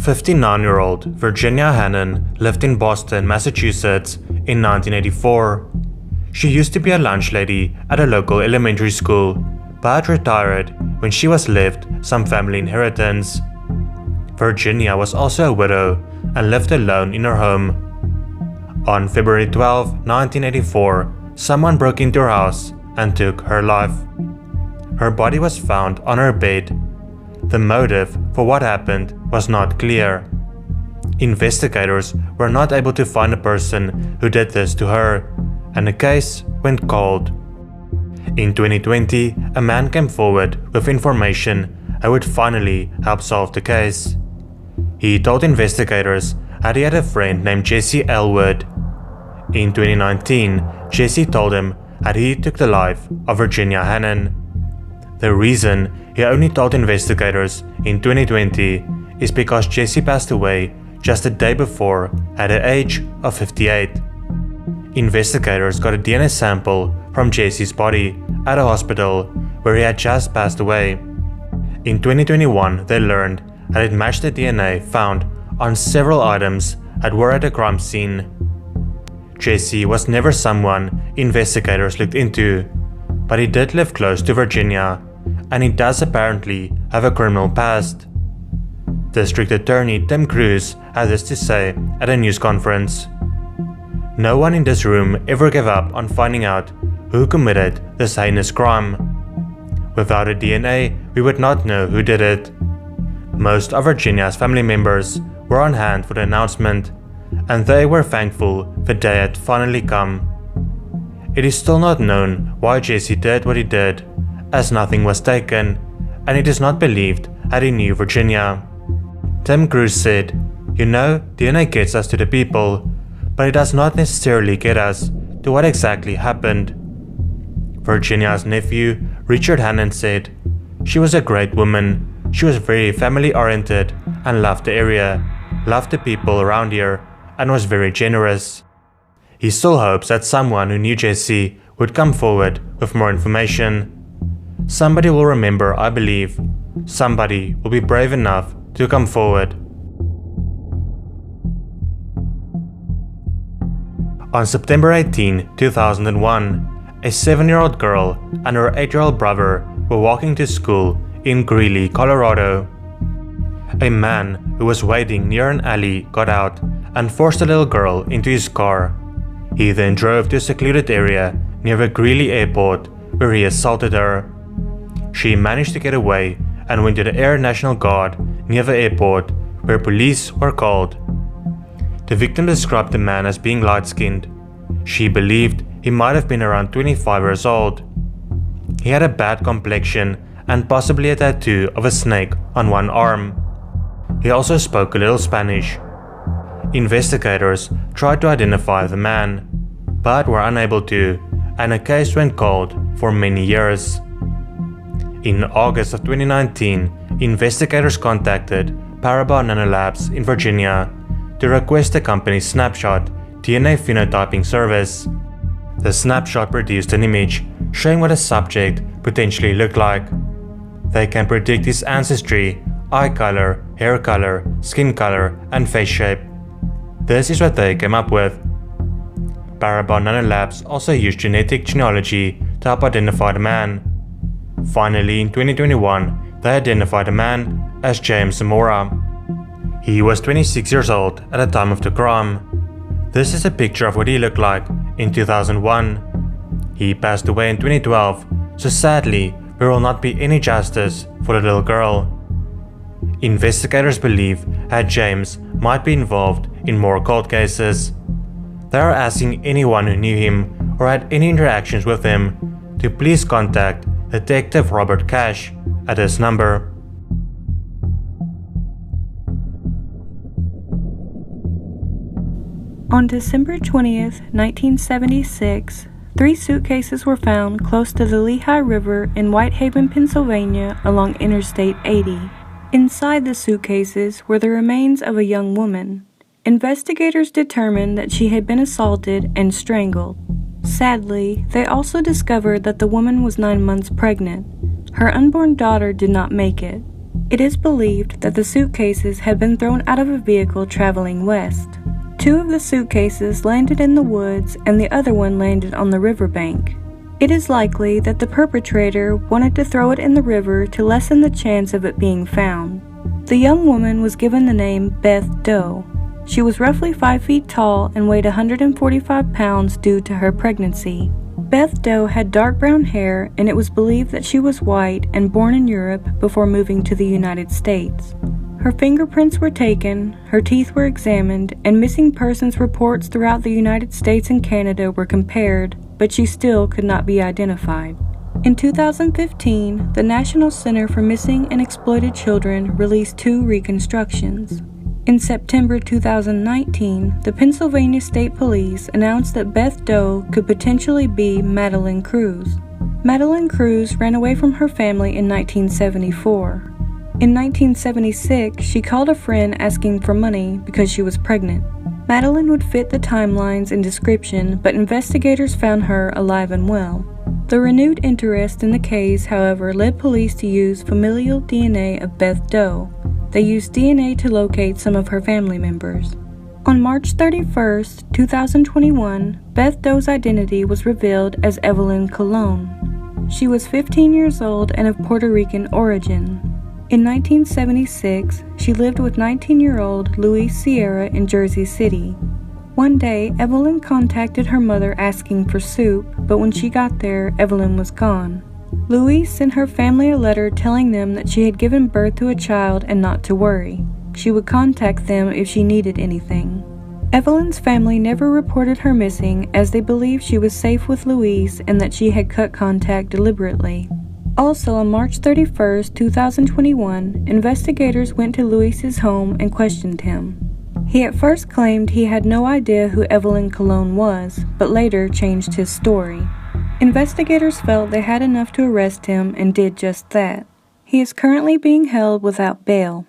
59-year-old Virginia Hannon lived in Boston, Massachusetts in 1984. She used to be a lunch lady at a local elementary school, but retired when she was left some family inheritance. Virginia was also a widow and lived alone in her home. On February 12, 1984, someone broke into her house and took her life. Her body was found on her bed. The motive for what happened was not clear. Investigators were not able to find a person who did this to her, and the case went cold. In 2020, a man came forward with information that would finally help solve the case. He told investigators that he had a friend named Jesse Elwood. In 2019, Jesse told him that he took the life of Virginia Hannon. The reason he only told investigators in 2020 is because Jesse passed away just a day before at the age of 58. Investigators got a DNA sample from Jesse's body at a hospital where he had just passed away. In 2021, they learned that it matched the DNA found on several items that were at the crime scene. Jesse was never someone investigators looked into, but he did live close to Virginia, and he does apparently have a criminal past. District Attorney Tim Cruz had this to say at a news conference. No one in this room ever gave up on finding out who committed this heinous crime. Without a DNA, we would not know who did it. Most of Virginia's family members were on hand for the announcement, and they were thankful the day had finally come. It is still not known why Jesse did what he did, as nothing was taken, and it is not believed that he knew Virginia. Tim Cruz said, "You know, DNA gets us to the people, but it does not necessarily get us to what exactly happened." Virginia's nephew, Richard Hannon, said, "She was a great woman. She was very family-oriented and loved the area, loved the people around here, and was very generous." He still hopes that someone who knew Jesse would come forward with more information. Somebody will remember, I believe. Somebody will be brave enough to come forward. On September 18, 2001, a 7-year-old girl and her 8-year-old brother were walking to school in Greeley, Colorado. A man who was waiting near an alley got out and forced the little girl into his car. He then drove to a secluded area near the Greeley airport where he assaulted her. She managed to get away and went to the Air National Guard near the airport where police were called. The victim described the man as being light-skinned. She believed he might have been around 25 years old. He had a bad complexion and possibly a tattoo of a snake on one arm. He also spoke a little Spanish. Investigators tried to identify the man, but were unable to, and the case went cold for many years. In August of 2019, investigators contacted Parabon Nanolabs in Virginia to request the company's snapshot DNA phenotyping service. The snapshot produced an image showing what a subject potentially looked like. They can predict his ancestry, eye color, hair color, skin color, and face shape. This is what they came up with. Parabon Nanolabs also used genetic genealogy to help identify the man. Finally, in 2021, they identified the man as James Zamora. He was 26 years old at the time of the crime. This is a picture of what he looked like in 2001. He passed away in 2012, so sadly, there will not be any justice for the little girl. Investigators believe that James might be involved in more cold cases. They are asking anyone who knew him or had any interactions with him to please contact Detective Robert Cash at this number. On December 20th, 1976, 3 suitcases were found close to the Lehigh River in Whitehaven, Pennsylvania along Interstate 80. Inside the suitcases were the remains of a young woman. Investigators determined that she had been assaulted and strangled. Sadly, they also discovered that the woman was 9 months pregnant. Her unborn daughter did not make it. It is believed that the suitcases had been thrown out of a vehicle traveling west. 2 of the suitcases landed in the woods and the other one landed on the riverbank. It is likely that the perpetrator wanted to throw it in the river to lessen the chance of it being found. The young woman was given the name Beth Doe. She was roughly 5 feet tall and weighed 145 pounds due to her pregnancy. Beth Doe had dark brown hair, and it was believed that she was white and born in Europe before moving to the United States. Her fingerprints were taken, her teeth were examined, and missing persons reports throughout the United States and Canada were compared, but she still could not be identified. In 2015, the National Center for Missing and Exploited Children released 2 reconstructions. In September 2019, the Pennsylvania State Police announced that Beth Doe could potentially be Madeline Cruz. Madeline Cruz ran away from her family in 1974. In 1976, she called a friend asking for money because she was pregnant. Madeline would fit the timelines and description, but investigators found her alive and well. The renewed interest in the case, however, led police to use familial DNA of Beth Doe. They used DNA to locate some of her family members. On March 31, 2021, Beth Doe's identity was revealed as Evelyn Colon. She was 15 years old and of Puerto Rican origin. In 1976, she lived with 19-year-old Luis Sierra in Jersey City. One day, Evelyn contacted her mother asking for soup, but when she got there, Evelyn was gone. Luis sent her family a letter telling them that she had given birth to a child and not to worry. She would contact them if she needed anything. Evelyn's family never reported her missing, as they believed she was safe with Luis and that she had cut contact deliberately. Also, on March 31, 2021, investigators went to Luis's home and questioned him. He at first claimed he had no idea who Evelyn Colon was, but later changed his story. Investigators felt they had enough to arrest him and did just that. He is currently being held without bail.